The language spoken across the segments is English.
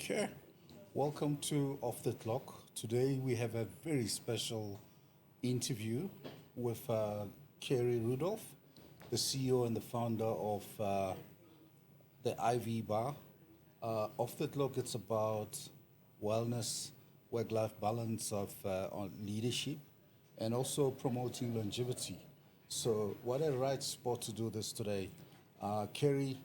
Okay, welcome to Off the Clock. Today we have a very special interview with Kerry Rudolph, the CEO and the founder of the IV Bar. Off the Clock, it's about wellness, work-life balance of on leadership, and also promoting longevity. So, what a right spot to do this today. Kerry,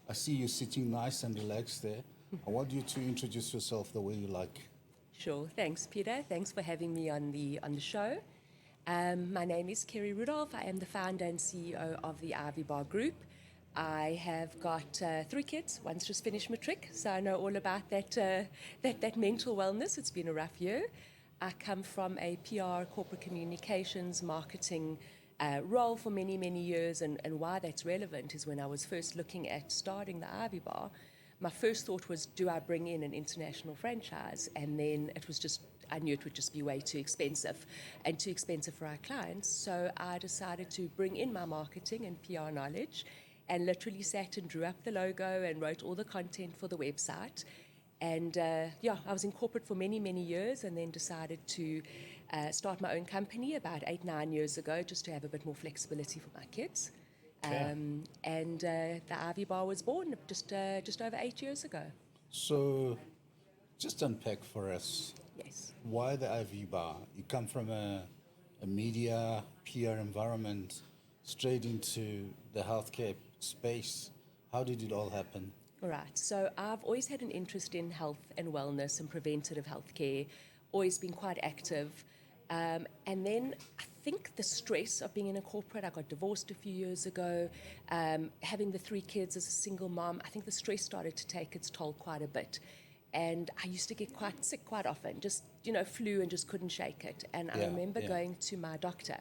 I see you sitting nice and relaxed there. I want you to introduce yourself the way you like. Sure. Thanks, Peter. Thanks for having me on the show. My name is Kerry Rudolph. I am the founder and CEO of the Ivy Bar Group. I have got three kids. One's just finished matric, so I know all about that mental wellness. It's been a rough year. I come from a PR, corporate communications, marketing role for many years, and why that's relevant is when I was first looking at starting the Ivy Bar. My first thought was, do I bring in an international franchise? And then it was just, I knew it would just be way too expensive and too expensive for our clients. So I decided to bring in my marketing and PR knowledge and literally sat and drew up the logo and wrote all the content for the website. And I was in corporate for many years and then decided to start my own company about 8-9 years ago just to have a bit more flexibility for my kids. Okay. The Ivy Bar was born just over 8 years ago. So, just unpack for us Yes. why the IV Bar? You come from a media, PR environment straight into the healthcare space. How did it all happen? All right. So I've always had an interest in health and wellness and preventative healthcare, always been quite active. And then I think the stress of being in a corporate, I got divorced a few years ago, having the three kids as a single mom, I think the stress started to take its toll quite a bit. And I used to get quite sick quite often, just, flu and just couldn't shake it. And I remember going to my doctor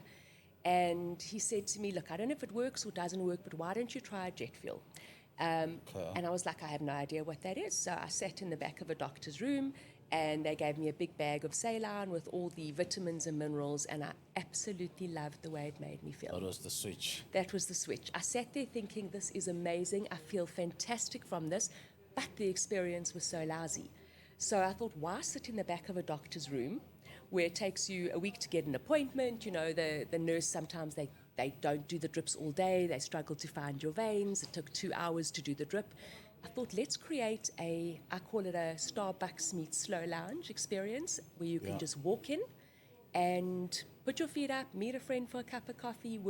and he said to me, look, I don't know if it works or doesn't work, but why don't you try jet fuel? Okay. And I was like, I have no idea what that is. So I sat in the back of a doctor's room and they gave me a big bag of saline with all the vitamins and minerals, and I absolutely loved the way it made me feel. That was the switch. That was the switch. I sat there thinking, this is amazing. I feel fantastic from this, but the experience was so lousy. So I thought, why sit in the back of a doctor's room where it takes you a week to get an appointment? The nurse, sometimes they don't do the drips all day. They struggle to find your veins. It took 2 hours to do the drip. I thought, let's create I call it a Starbucks meets slow lounge experience where you can just walk in and put your feet up, meet a friend for a cup of coffee, work